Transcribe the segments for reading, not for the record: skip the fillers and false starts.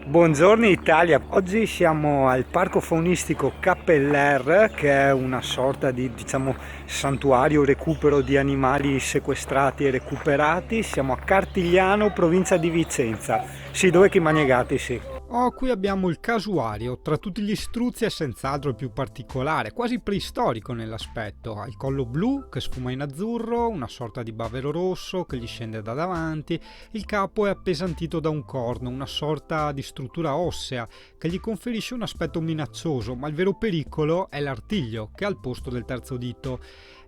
Buongiorno Italia, oggi siamo al Parco Faunistico Capeller, che è una sorta di, santuario recupero di animali sequestrati e recuperati. Siamo a Cartigliano, provincia di Vicenza. Sì, dove che Magnegati, sì. Oh, qui abbiamo il casuario, tra tutti gli struzzi è senz'altro il più particolare, quasi preistorico nell'aspetto. Ha il collo blu che sfuma in azzurro, una sorta di bavero rosso che gli scende da davanti, il capo è appesantito da un corno, una sorta di struttura ossea che gli conferisce un aspetto minaccioso, ma il vero pericolo è l'artiglio che è al posto del terzo dito.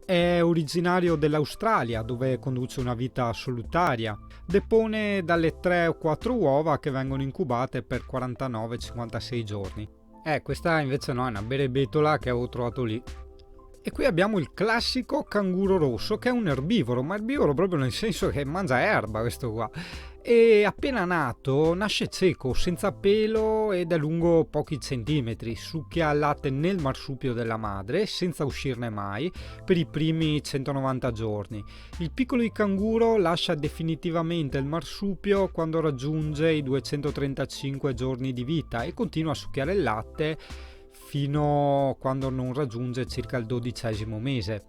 È originario dell'Australia, dove conduce una vita solitaria. Depone dalle 3 o 4 uova che vengono incubate per 49-56 giorni. Questa invece no, è una berebetola che avevo trovato lì. E qui abbiamo il classico canguro rosso, che è un erbivoro, ma erbivoro proprio nel senso che mangia erba questo qua. E appena nato nasce cieco, senza pelo ed è lungo pochi centimetri, succhia il latte nel marsupio della madre senza uscirne mai per i primi 190 giorni. Il piccolo di canguro lascia definitivamente il marsupio quando raggiunge i 235 giorni di vita e continua a succhiare il latte fino a quando non raggiunge circa il 12° mese.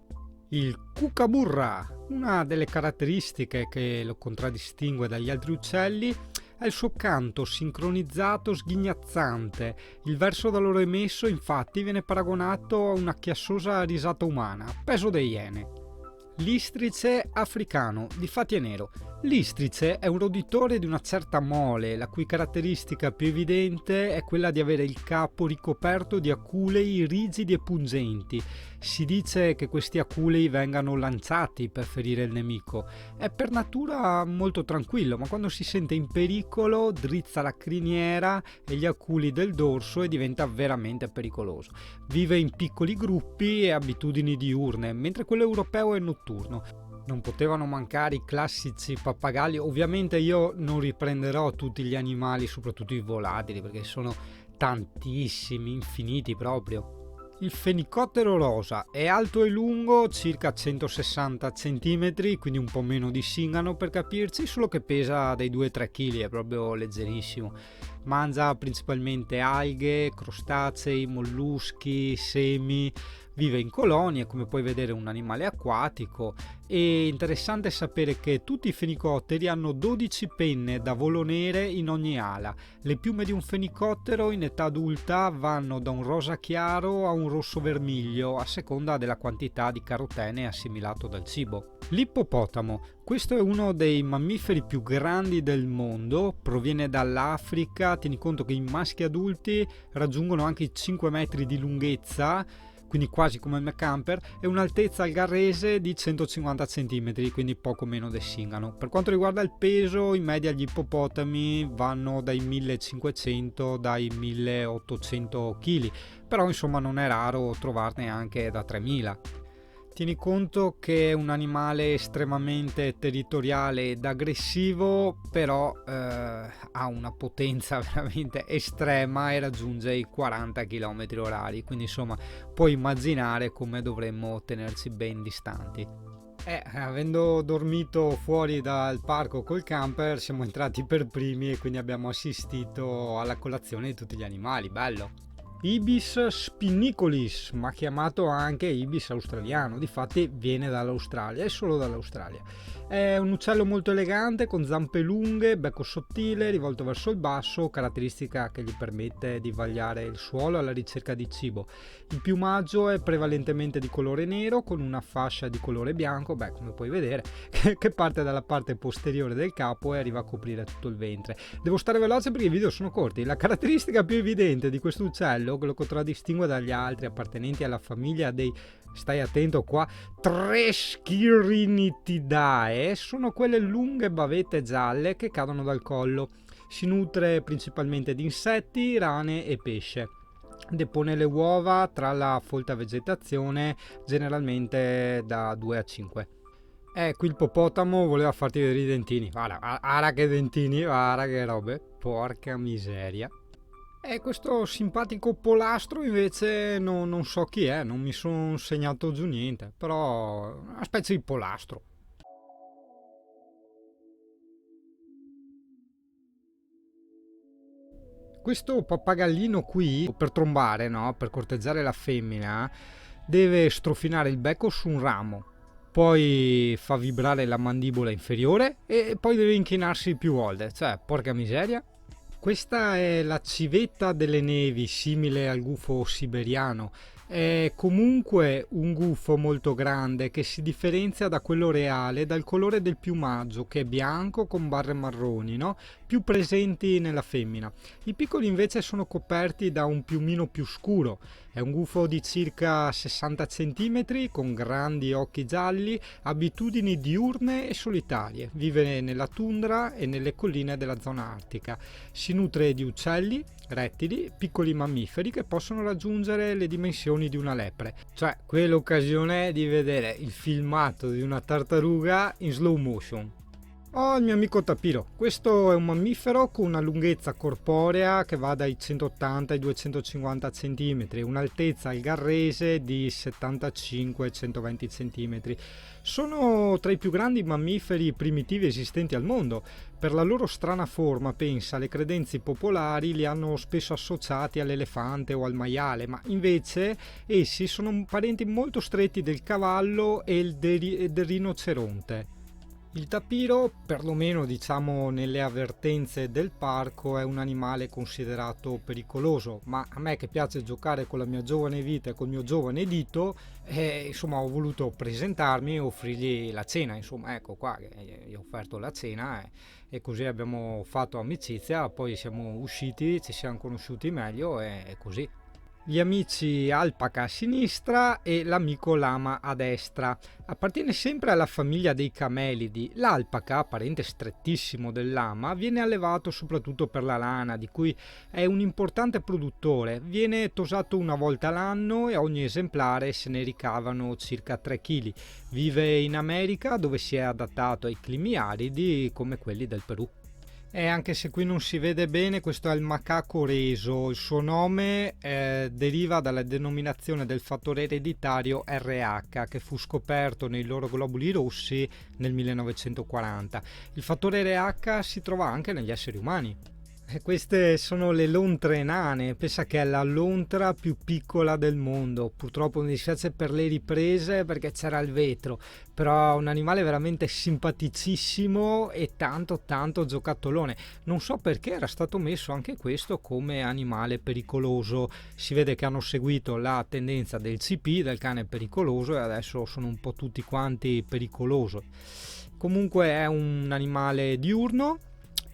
Il cucaburra, una delle caratteristiche che lo contraddistingue dagli altri uccelli, è il suo canto sincronizzato sghignazzante. Il verso da loro emesso, infatti, viene paragonato a una chiassosa risata umana, peso delle iene. L'istrice africano, difatti è nero. L'istrice è un roditore di una certa mole, la cui caratteristica più evidente è quella di avere il capo ricoperto di aculei rigidi e pungenti. Si dice che questi aculei vengano lanciati per ferire il nemico. È per natura molto tranquillo, ma quando si sente in pericolo drizza la criniera e gli aculi del dorso e diventa veramente pericoloso. Vive in piccoli gruppi e abitudini diurne, mentre quello europeo è notturno. Non potevano mancare i classici pappagalli. Ovviamente io non riprenderò tutti gli animali, soprattutto i volatili, perché sono tantissimi, infiniti proprio. Il fenicottero rosa è alto e lungo, circa 160 cm, quindi un po' meno di singano per capirci, solo che pesa dai 2-3 kg, è proprio leggerissimo. Mangia principalmente alghe, crostacei, molluschi, semi. Vive in colonie, come puoi vedere un animale acquatico. È interessante sapere che tutti i fenicotteri hanno 12 penne da volo nere in ogni ala. Le piume di un fenicottero in età adulta vanno da un rosa chiaro a un rosso vermiglio, a seconda della quantità di carotene assimilato dal cibo. L'ippopotamo. Questo è uno dei mammiferi più grandi del mondo, proviene dall'Africa. Tieni conto che i maschi adulti raggiungono anche i 5 metri di lunghezza, quindi quasi come il camper, e un'altezza al garrese di 150 cm, quindi poco meno del singano. Per quanto riguarda il peso, in media gli ippopotami vanno dai 1500 dai 1800 kg, però insomma non è raro trovarne anche da 3000. Tieni conto che è un animale estremamente territoriale ed aggressivo, però ha una potenza veramente estrema e raggiunge i 40 km orari, quindi insomma puoi immaginare come dovremmo tenerci ben distanti. Avendo dormito fuori dal parco col camper, siamo entrati per primi e quindi abbiamo assistito alla colazione di tutti gli animali, bello. Ibis spinnicolis, ma chiamato anche ibis australiano, difatti viene dall'Australia e solo dall'Australia. È un uccello molto elegante, con zampe lunghe, becco sottile, rivolto verso il basso, caratteristica che gli permette di vagliare il suolo alla ricerca di cibo. Il piumaggio è prevalentemente di colore nero, con una fascia di colore bianco, come puoi vedere, che parte dalla parte posteriore del capo e arriva a coprire tutto il ventre. Devo stare veloce perché i video sono corti. La caratteristica più evidente di questo uccello, che lo contraddistingue dagli altri appartenenti alla famiglia dei, stai attento qua, Treschirnitidae, sono quelle lunghe bavette gialle che cadono dal collo. Si nutre principalmente di insetti, rane e pesce. Depone le uova tra la folta vegetazione, generalmente da 2 a 5. Qui il popotamo voleva farti vedere i dentini. Guarda che dentini, guarda che robe. Porca miseria. E questo simpatico polastro invece non so chi è, non mi sono segnato giù niente, però una specie di polastro. Questo pappagallino qui, per trombare, no? Per corteggiare la femmina, deve strofinare il becco su un ramo, poi fa vibrare la mandibola inferiore e poi deve inchinarsi più volte. Cioè, porca miseria. Questa è la civetta delle nevi, simile al gufo siberiano. È comunque un gufo molto grande che si differenzia da quello reale dal colore del piumaggio, che è bianco con barre marroni, no? Più presenti nella femmina. I piccoli invece sono coperti da un piumino più scuro. È un gufo di circa 60 cm con grandi occhi gialli, abitudini diurne e solitarie. Vive nella tundra e nelle colline della zona artica. Si nutre di uccelli, rettili, piccoli mammiferi che possono raggiungere le dimensioni di una lepre. Cioè, quell'occasione di vedere il filmato di una tartaruga in slow motion. Oh, il mio amico tapiro. Questo è un mammifero con una lunghezza corporea che va dai 180 ai 250 cm, un'altezza al garrese di 75-120 cm. Sono tra i più grandi mammiferi primitivi esistenti al mondo. Per la loro strana forma, pensa, le credenze popolari li hanno spesso associati all'elefante o al maiale, ma invece essi sono parenti molto stretti del cavallo e del rinoceronte. Il tapiro, perlomeno diciamo nelle avvertenze del parco, è un animale considerato pericoloso, ma a me che piace giocare con la mia giovane vita e col mio giovane dito, insomma ho voluto presentarmi e offrirgli la cena, insomma ecco qua, gli ho offerto la cena e così abbiamo fatto amicizia, poi siamo usciti, ci siamo conosciuti meglio e così. Gli amici alpaca a sinistra e l'amico lama a destra. Appartiene sempre alla famiglia dei camelidi. L'alpaca, parente strettissimo del lama, viene allevato soprattutto per la lana, di cui è un importante produttore. Viene tosato una volta l'anno e ogni esemplare se ne ricavano circa 3 kg. Vive in America, dove si è adattato ai climi aridi come quelli del Perù. E anche se qui non si vede bene, questo è il macaco reso. Il suo nome deriva dalla denominazione del fattore ereditario RH che fu scoperto nei loro globuli rossi nel 1940. Il fattore RH si trova anche negli esseri umani. E queste sono le lontre nane, pensa che è la lontra più piccola del mondo. Purtroppo mi dispiace per le riprese perché c'era il vetro, però è un animale veramente simpaticissimo e tanto giocattolone. Non so perché era stato messo anche questo come animale pericoloso. Si vede che hanno seguito la tendenza del CP, del cane pericoloso, e adesso sono un po' tutti quanti pericoloso. Comunque è un animale diurno.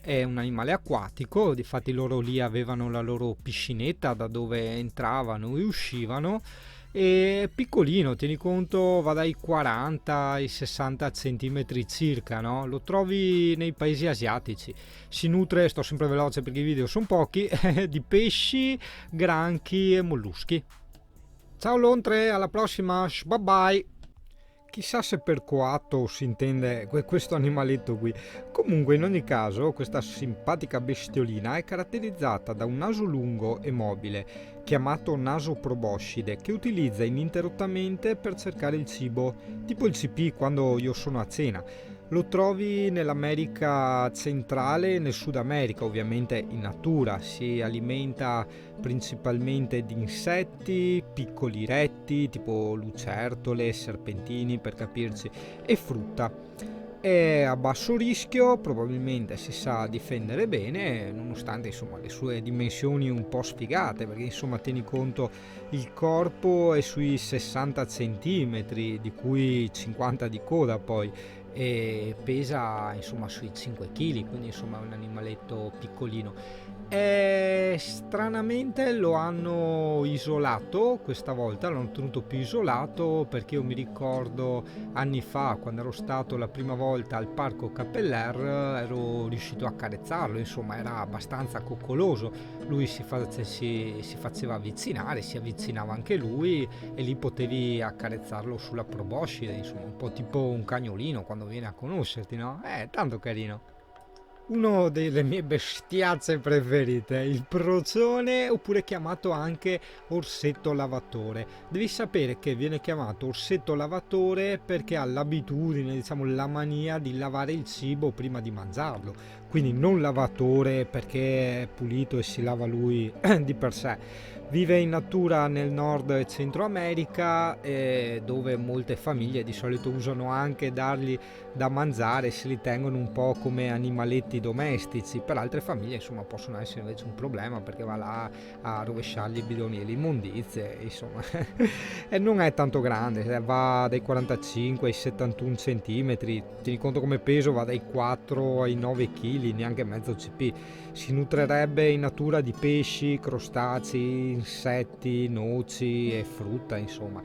È un animale acquatico, difatti loro lì avevano la loro piscinetta da dove entravano e uscivano, e piccolino, tieni conto, va dai 40 ai 60 cm circa, no? Lo trovi nei paesi asiatici. Si nutre, sto sempre veloce perché i video sono pochi, di pesci, granchi e molluschi. Ciao lontre, alla prossima, bye bye! Chissà se per coatto si intende questo animaletto qui. Comunque, in ogni caso, questa simpatica bestiolina è caratterizzata da un naso lungo e mobile, chiamato naso proboscide, che utilizza ininterrottamente per cercare il cibo, tipo il CP quando io sono a cena. Lo trovi nell'America centrale e nel Sud America, ovviamente in natura. Si alimenta principalmente di insetti, piccoli retti tipo lucertole, serpentini per capirci, e frutta. È a basso rischio, probabilmente si sa difendere bene, nonostante insomma le sue dimensioni un po' sfigate, perché insomma tieni conto il corpo è sui 60 cm, di cui 50 di coda poi, e pesa insomma sui 5 kg, quindi insomma è un animaletto piccolino. Stranamente lo hanno isolato questa volta, l'hanno tenuto più isolato, perché io mi ricordo anni fa, quando ero stato la prima volta al parco Capeller, ero riuscito a accarezzarlo, insomma era abbastanza coccoloso. Lui si faceva avvicinare, si avvicinava anche lui, e lì potevi accarezzarlo sulla proboscide, insomma un po' tipo un cagnolino quando viene a conoscerti, no? Tanto carino. Uno delle mie bestiazze preferite, il procione, oppure chiamato anche orsetto lavatore. Devi sapere che viene chiamato orsetto lavatore perché ha l'abitudine, diciamo la mania di lavare il cibo prima di mangiarlo. Quindi non lavatore perché è pulito e si lava lui di per sé. Vive in natura nel Nord e Centro America, dove molte famiglie di solito usano anche dargli da mangiare, se li tengono un po' come animaletti domestici. Per altre famiglie insomma possono essere invece un problema perché va là a rovesciargli i bidoni e le immondizie, insomma. E non è tanto grande, va dai 45 ai 71 centimetri, tieni conto come peso va dai 4 ai 9 kg, neanche mezzo cp. Si nutrerebbe in natura di pesci, crostacei, insetti, noci e frutta, insomma.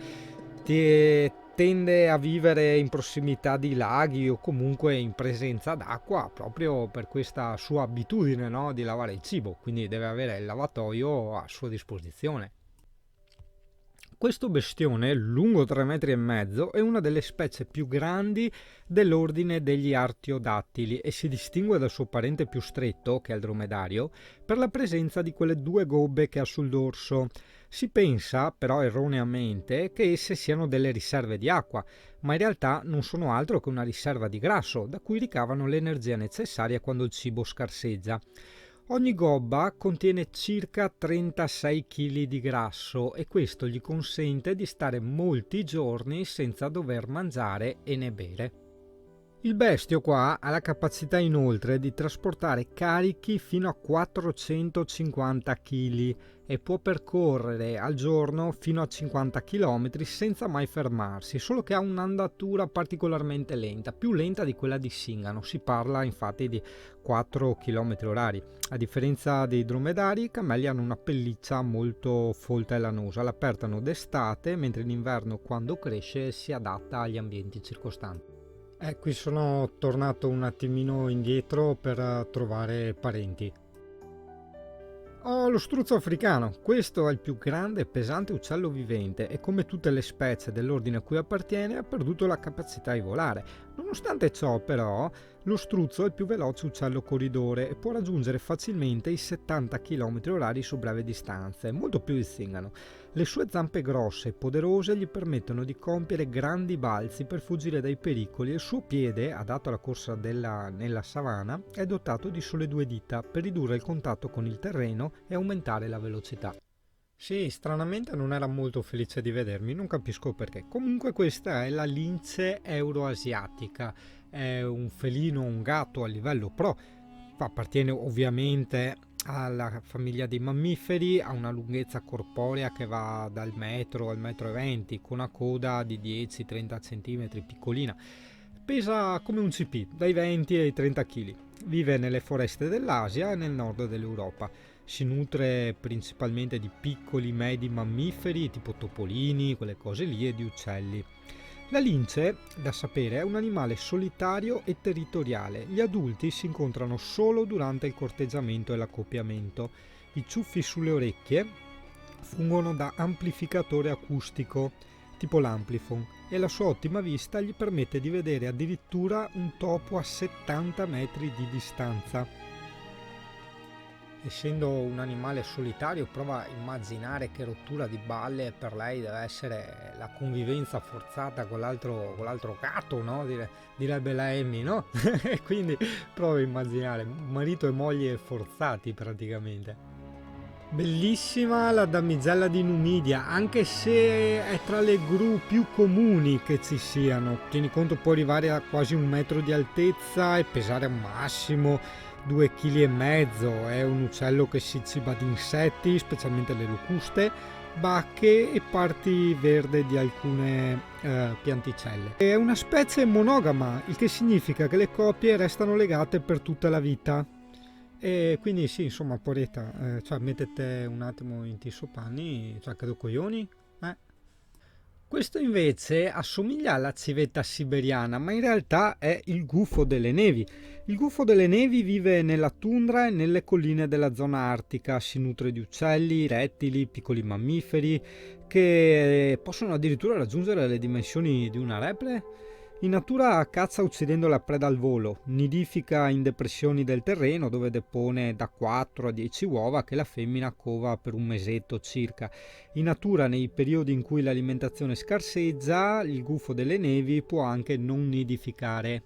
Tende a vivere in prossimità di laghi o comunque in presenza d'acqua proprio per questa sua abitudine, no? Di lavare il cibo, quindi deve avere il lavatoio a sua disposizione. Questo bestione, lungo 3,5 metri, è una delle specie più grandi dell'ordine degli artiodattili e si distingue dal suo parente più stretto, che è il dromedario, per la presenza di quelle due gobbe che ha sul dorso. Si pensa, però erroneamente, che esse siano delle riserve di acqua, ma in realtà non sono altro che una riserva di grasso, da cui ricavano l'energia necessaria quando il cibo scarseggia. Ogni gobba contiene circa 36 kg di grasso e questo gli consente di stare molti giorni senza dover mangiare e né bere. Il bestio qua ha la capacità inoltre di trasportare carichi fino a 450 kg e può percorrere al giorno fino a 50 km senza mai fermarsi, solo che ha un'andatura particolarmente lenta, più lenta di quella di Singano, si parla infatti di 4 km orari. A differenza dei dromedari, i cammelli hanno una pelliccia molto folta e lanosa, l'apertano d'estate, mentre in inverno, quando cresce, si adatta agli ambienti circostanti. Qui sono tornato un attimino indietro per trovare parenti. Ho lo struzzo africano, questo è il più grande e pesante uccello vivente e come tutte le specie dell'ordine a cui appartiene ha perduto la capacità di volare. Nonostante ciò però lo struzzo è il più veloce uccello corridore e può raggiungere facilmente i 70 km orari su breve distanze, molto più del zingano. Le sue zampe grosse e poderose gli permettono di compiere grandi balzi per fuggire dai pericoli e il suo piede, adatto alla corsa nella savana, è dotato di sole 2 dita per ridurre il contatto con il terreno e aumentare la velocità. Sì, stranamente non era molto felice di vedermi, non capisco perché. Comunque questa è la lince euroasiatica, è un felino, un gatto a livello pro, appartiene ovviamente alla famiglia dei mammiferi, ha una lunghezza corporea che va dal metro al metro e 20, con una coda di 10-30 cm, piccolina. Pesa come un CP, dai 20 ai 30 kg. Vive nelle foreste dell'Asia e nel nord dell'Europa. Si nutre principalmente di piccoli medi mammiferi tipo topolini, quelle cose lì, e di uccelli. La lince, da sapere, è un animale solitario e territoriale. Gli adulti si incontrano solo durante il corteggiamento e l'accoppiamento. I ciuffi sulle orecchie fungono da amplificatore acustico, tipo l'amplifon, e la sua ottima vista gli permette di vedere addirittura un topo a 70 metri di distanza. Essendo un animale solitario, prova a immaginare che rottura di balle per lei deve essere la convivenza forzata con l'altro gatto, no? Direbbe la Emmy, no? E quindi prova a immaginare marito e moglie forzati praticamente. Bellissima la damigella di Numidia, anche se è tra le gru più comuni che ci siano. Tieni conto, può arrivare a quasi 1 metro di altezza e pesare al massimo 2,5 kg. È un uccello che si ciba di insetti, specialmente le locuste, bacche e parti verde di alcune pianticelle. È una specie monogama, il che significa che le coppie restano legate per tutta la vita. E quindi sì, insomma, poretta, cioè mettete un attimo in tiso panni, cioè che do coglioni, Questo invece assomiglia alla civetta siberiana, ma in realtà è il gufo delle nevi. Il gufo delle nevi vive nella tundra e nelle colline della zona artica, si nutre di uccelli, rettili, piccoli mammiferi che possono addirittura raggiungere le dimensioni di una reple. In natura caccia uccidendo la preda al volo, nidifica in depressioni del terreno dove depone da 4 a 10 uova che la femmina cova per un mesetto circa. In natura, nei periodi in cui l'alimentazione scarseggia, il gufo delle nevi può anche non nidificare.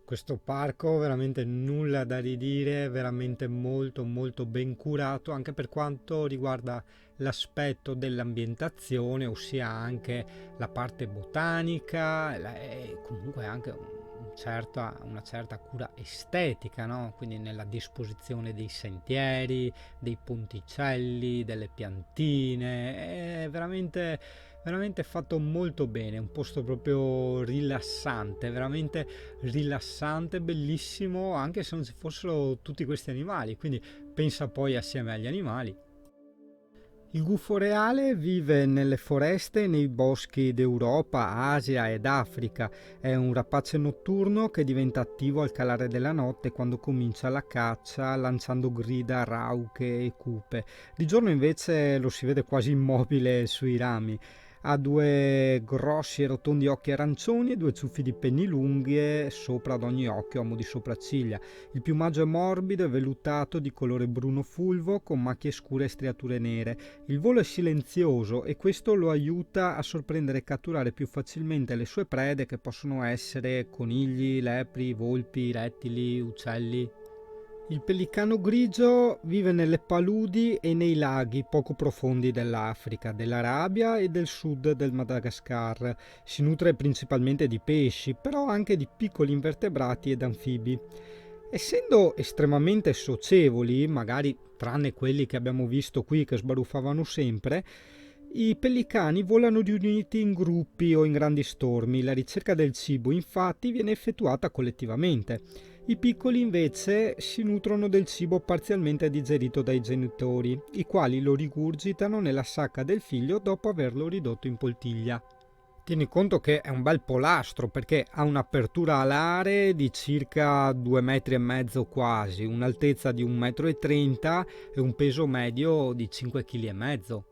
Questo parco veramente nulla da ridire, veramente molto molto ben curato anche per quanto riguarda l'aspetto dell'ambientazione, ossia anche la parte botanica e comunque anche una certa cura estetica, no? Quindi nella disposizione dei sentieri, dei ponticelli, delle piantine, è veramente fatto molto bene, un posto proprio rilassante, rilassante, bellissimo, anche se non ci fossero tutti questi animali, quindi pensa poi assieme agli animali. Il gufo reale vive nelle foreste e nei boschi d'Europa, Asia ed Africa. È un rapace notturno che diventa attivo al calare della notte quando comincia la caccia, lanciando grida rauche e cupe. Di giorno invece lo si vede quasi immobile sui rami. Ha due grossi e rotondi occhi arancioni e due ciuffi di penni lunghe sopra ad ogni occhio a mo' di sopracciglia. Il piumaggio è morbido e vellutato di colore bruno fulvo con macchie scure e striature nere. Il volo è silenzioso e questo lo aiuta a sorprendere e catturare più facilmente le sue prede, che possono essere conigli, lepri, volpi, rettili, uccelli. Il pellicano grigio vive nelle paludi e nei laghi poco profondi dell'Africa, dell'Arabia e del sud del Madagascar. Si nutre principalmente di pesci, però anche di piccoli invertebrati ed anfibi. Essendo estremamente socievoli, magari tranne quelli che abbiamo visto qui che sbaruffavano sempre, i pellicani volano riuniti in gruppi o in grandi stormi. La ricerca del cibo, infatti, viene effettuata collettivamente. I piccoli invece si nutrono del cibo parzialmente digerito dai genitori, i quali lo rigurgitano nella sacca del figlio dopo averlo ridotto in poltiglia. Tieni conto che è un bel polastro perché ha un'apertura alare di circa 2,5 metri quasi, un'altezza di 1,30 m e un peso medio di 5,5 kg.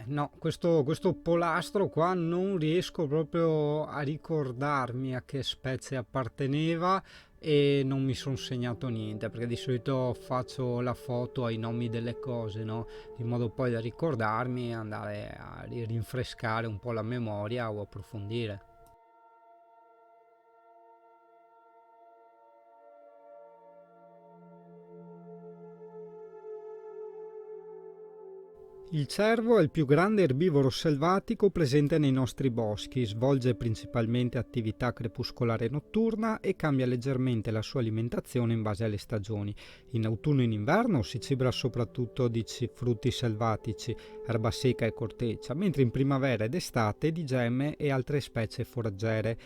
No, questo polastro qua non riesco proprio a ricordarmi a che specie apparteneva e non mi sono segnato niente perché di solito faccio la foto ai nomi delle cose, no? In modo poi da ricordarmi e andare a rinfrescare un po' la memoria o approfondire. Il cervo è il più grande erbivoro selvatico presente nei nostri boschi, svolge principalmente attività crepuscolare notturna e cambia leggermente la sua alimentazione in base alle stagioni. In autunno e in inverno si cibra soprattutto di frutti selvatici, erba secca e corteccia, mentre in primavera ed estate di gemme e altre specie foraggere.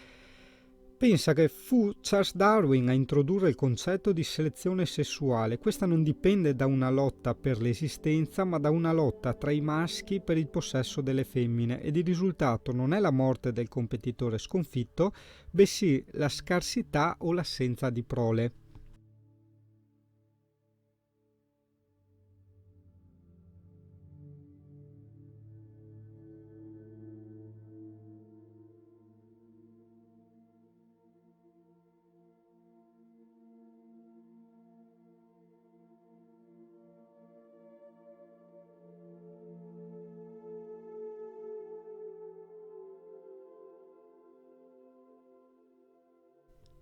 Pensa che fu Charles Darwin a introdurre il concetto di selezione sessuale. Questa non dipende da una lotta per l'esistenza, ma da una lotta tra i maschi per il possesso delle femmine, ed il risultato non è la morte del competitore sconfitto, bensì la scarsità o l'assenza di prole.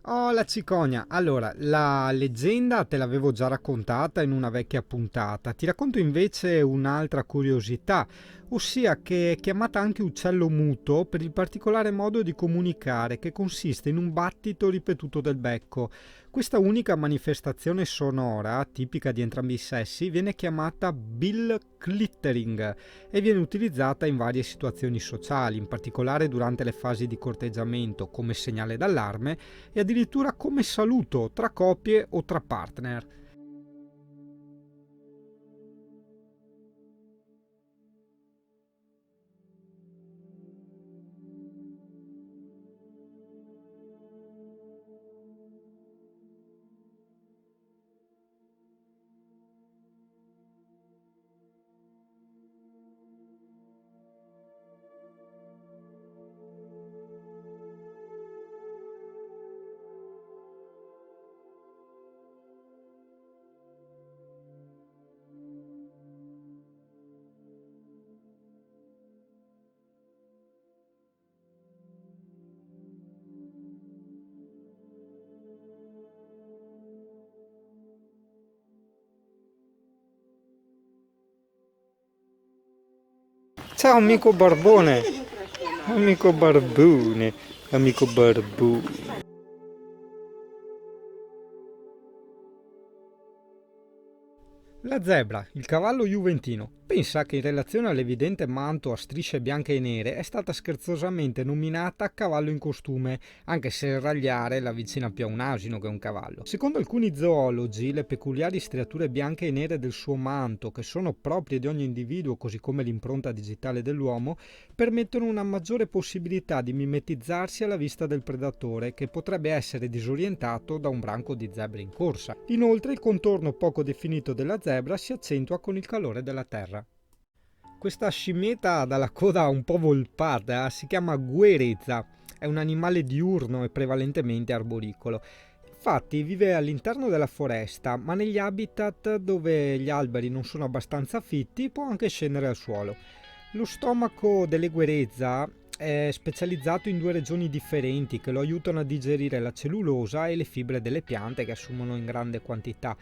Oh, la cicogna. Allora, la leggenda te l'avevo già raccontata in una vecchia puntata. Ti racconto invece un'altra curiosità, ossia che è chiamata anche uccello muto per il particolare modo di comunicare che consiste in un battito ripetuto del becco. Questa unica manifestazione sonora, tipica di entrambi i sessi, viene chiamata bill clittering e viene utilizzata in varie situazioni sociali, in particolare durante le fasi di corteggiamento come segnale d'allarme e addirittura come saluto tra coppie o tra partner. Ciao amico barbone, amico barbone, amico barbone. La zebra, il cavallo juventino. Pensa che in relazione all'evidente manto a strisce bianche e nere è stata scherzosamente nominata cavallo in costume, anche se il ragliare l'avvicina più a un asino che a un cavallo. Secondo alcuni zoologi, le peculiari striature bianche e nere del suo manto, che sono proprie di ogni individuo, così come l'impronta digitale dell'uomo, permettono una maggiore possibilità di mimetizzarsi alla vista del predatore, che potrebbe essere disorientato da un branco di zebre in corsa. Inoltre, il contorno poco definito della zebra si accentua con il calore della terra. Questa scimmietta dalla coda un po' volpata si chiama guerezza, è un animale diurno e prevalentemente arboricolo. Infatti vive all'interno della foresta, ma negli habitat dove gli alberi non sono abbastanza fitti può anche scendere al suolo. Lo stomaco delle guerezza è specializzato in due regioni differenti che lo aiutano a digerire la cellulosa e le fibre delle piante che assumono in grande quantità.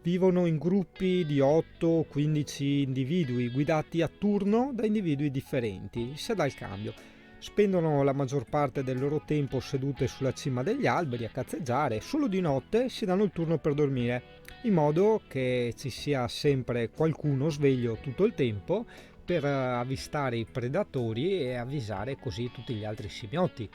Vivono in gruppi di 8-15 individui, guidati a turno da individui differenti, se dà il cambio. Spendono la maggior parte del loro tempo sedute sulla cima degli alberi a cazzeggiare, solo di notte si danno il turno per dormire, in modo che ci sia sempre qualcuno sveglio tutto il tempo per avvistare i predatori e avvisare così tutti gli altri scimmiotti.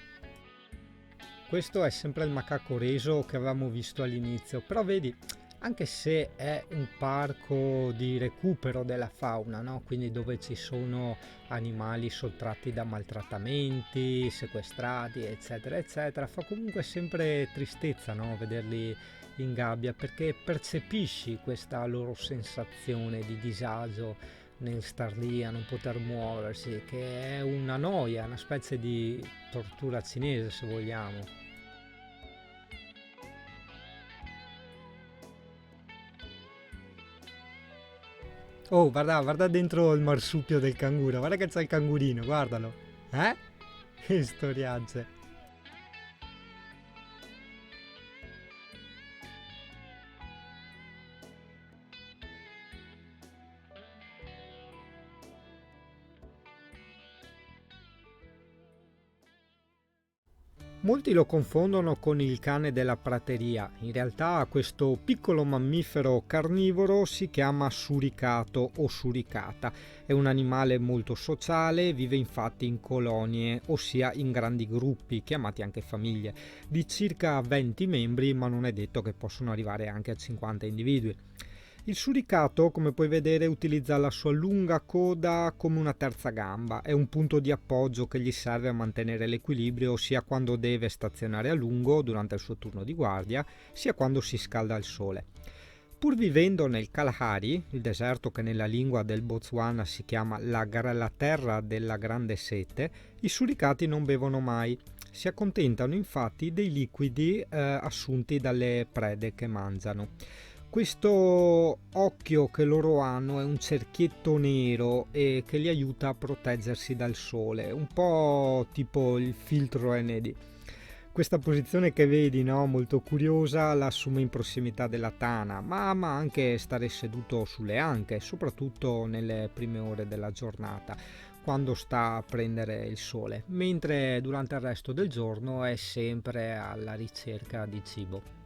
Questo è sempre il macaco reso che avevamo visto all'inizio, però vedi, anche se è un parco di recupero della fauna, no? Quindi dove ci sono animali sottratti da maltrattamenti, sequestrati, eccetera, eccetera, fa comunque sempre tristezza, no? Vederli in gabbia, perché percepisci questa loro sensazione di disagio nel star lì a non poter muoversi, che è una noia, una specie di tortura cinese, se vogliamo. Oh, guarda, guarda dentro il marsupio del canguro, guarda che c'è il cangurino, guardalo. Eh? Che storiacce. Molti lo confondono con il cane della prateria. In realtà questo piccolo mammifero carnivoro si chiama suricato o suricata. È un animale molto sociale, vive infatti in colonie, ossia in grandi gruppi, chiamati anche famiglie, di circa 20 membri, ma non è detto che possono arrivare anche a 50 individui. Il suricato, come puoi vedere, utilizza la sua lunga coda come una terza gamba, è un punto di appoggio che gli serve a mantenere l'equilibrio sia quando deve stazionare a lungo durante il suo turno di guardia, sia quando si scalda al sole. Pur vivendo nel Kalahari, il deserto che nella lingua del Botswana si chiama la terra della grande sete, i suricati non bevono mai. Si accontentano infatti dei liquidi assunti dalle prede che mangiano. Questo occhio che loro hanno è un cerchietto nero e che li aiuta a proteggersi dal sole, un po' tipo il filtro ND. Questa posizione che vedi, no, molto curiosa, la assume in prossimità della tana, ma ama anche stare seduto sulle anche, soprattutto nelle prime ore della giornata, quando sta a prendere il sole, mentre durante il resto del giorno è sempre alla ricerca di cibo.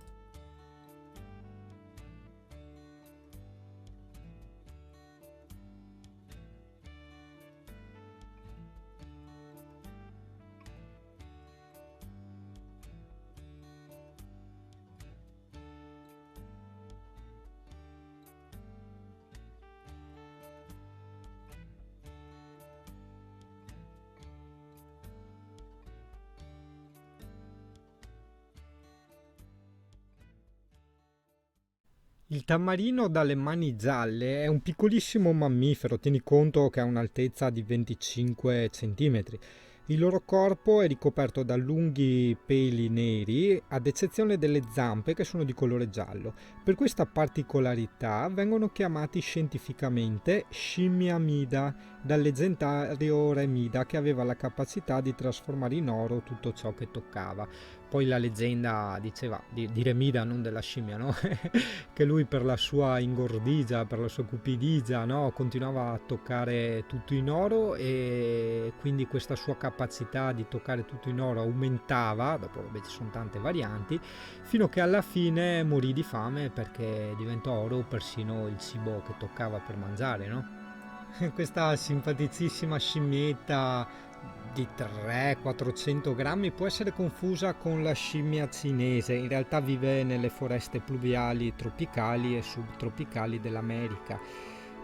Il tammarino dalle mani gialle è un piccolissimo mammifero, tieni conto che ha un'altezza di 25 centimetri. Il loro corpo è ricoperto da lunghi peli neri, ad eccezione delle zampe che sono di colore giallo. Per questa particolarità vengono chiamati scientificamente scimmiamida, dal leggendario re Mida che aveva la capacità di trasformare in oro tutto ciò che toccava. poi la leggenda diceva di Remida, non della scimmia, no? Che lui per la sua ingordigia, per la sua cupidigia, no? Continuava a toccare tutto in oro, e quindi questa sua capacità di toccare tutto in oro aumentava, dopo vabbè ci sono tante varianti, fino che alla fine morì di fame perché diventò oro persino il cibo che toccava per mangiare, no? Questa simpaticissima scimmietta di 300-400 grammi può essere confusa con la scimmia cinese. In realtà vive nelle foreste pluviali tropicali e subtropicali dell'America,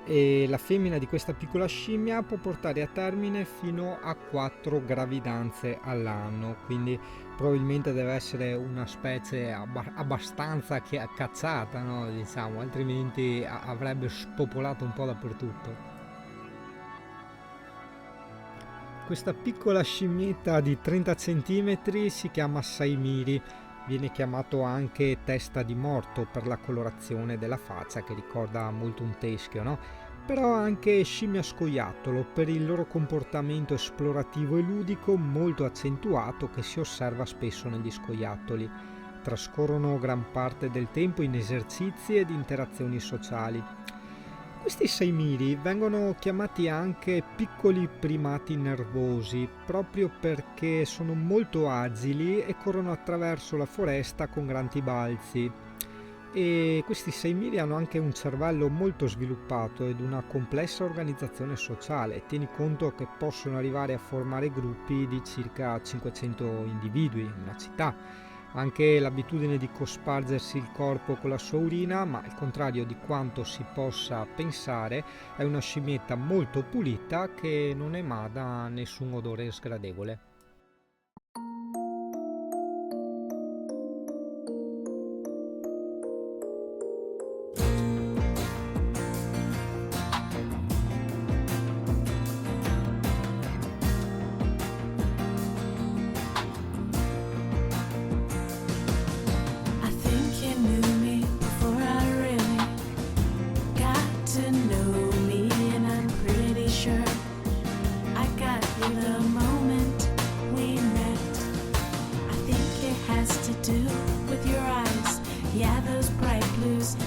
e la femmina di questa piccola scimmia può portare a termine fino a 4 gravidanze all'anno, quindi probabilmente deve essere una specie abbastanza cacciata, no? Diciamo, altrimenti avrebbe spopolato un po' dappertutto. Questa piccola scimmietta di 30 cm si chiama Saimiri, viene chiamato anche testa di morto per la colorazione della faccia che ricorda molto un teschio, no? Però anche scimmia scoiattolo per il loro comportamento esplorativo e ludico molto accentuato che si osserva spesso negli scoiattoli. Trascorrono gran parte del tempo in esercizi ed interazioni sociali. Questi saimiri vengono chiamati anche piccoli primati nervosi proprio perché sono molto agili e corrono attraverso la foresta con grandi balzi. E questi saimiri hanno anche un cervello molto sviluppato ed una complessa organizzazione sociale. Tieni conto che possono arrivare a formare gruppi di circa 500 individui in una città. Anche l'abitudine di cospargersi il corpo con la sua urina, ma al contrario di quanto si possa pensare, è una scimmietta molto pulita che non emana nessun odore sgradevole.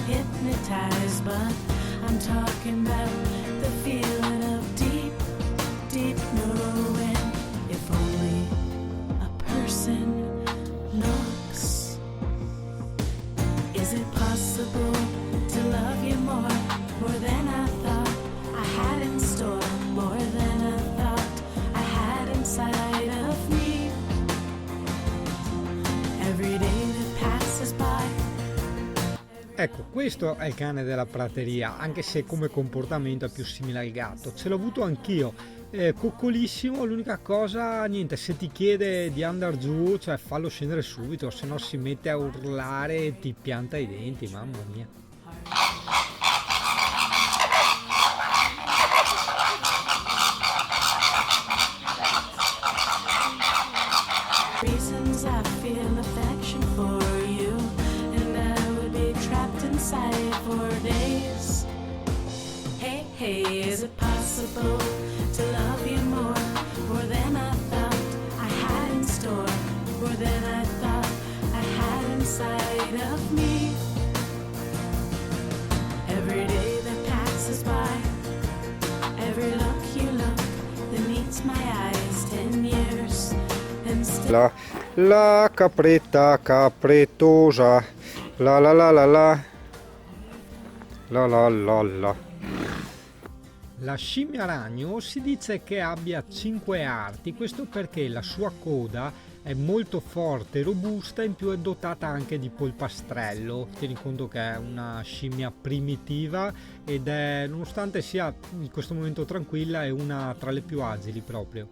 Hypnotized, but I'm talking about the feeling of deep, deep knowing. If only a person looks. Is it possible to love you more than I thought I had in store, more than I thought I had inside of me? Every day that passes by. Ecco, questo è il cane della prateria, anche se come comportamento è più simile al gatto. Ce l'ho avuto anch'io, coccolissimo. L'unica cosa, niente, se ti chiede di andare giù, cioè fallo scendere subito, se no si mette a urlare e ti pianta i denti, mamma mia. Reasons I feel affection for you, and I would be trapped inside for days. Hey, hey, is it possible to love you more than I thought I had in store, more than I thought I had inside of me? Every day that passes by, every look you look that meets my eyes, 10 years. La capretta capretosa, la la la la la, la la la la. La scimmia ragno si dice che abbia 5 arti, questo perché la sua coda è molto forte e robusta, in più è dotata anche di polpastrello. Tieni conto che è una scimmia primitiva ed è, nonostante sia in questo momento tranquilla, è una tra le più agili proprio.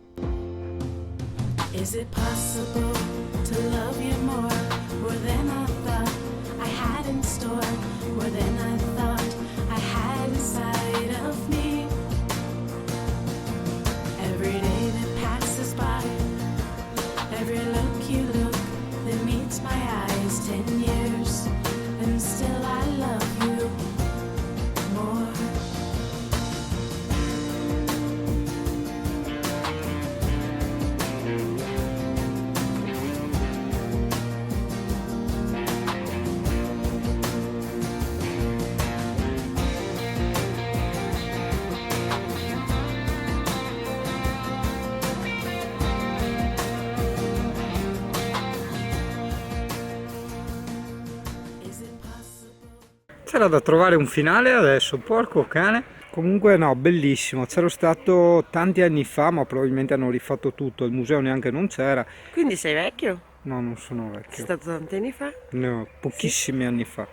Is it possible to love you more than I thought I had in store, more than I thought I had inside of me? Every day that passes by, every look you look that meets my eyes, 10 years, and still I love you more. C'era da trovare un finale adesso, porco cane. Comunque no, bellissimo, c'ero stato tanti anni fa, ma probabilmente hanno rifatto tutto, il museo neanche non c'era. Quindi sei vecchio? No, non sono Sei vecchio, stato tanti anni fa? no, pochissimi anni fa.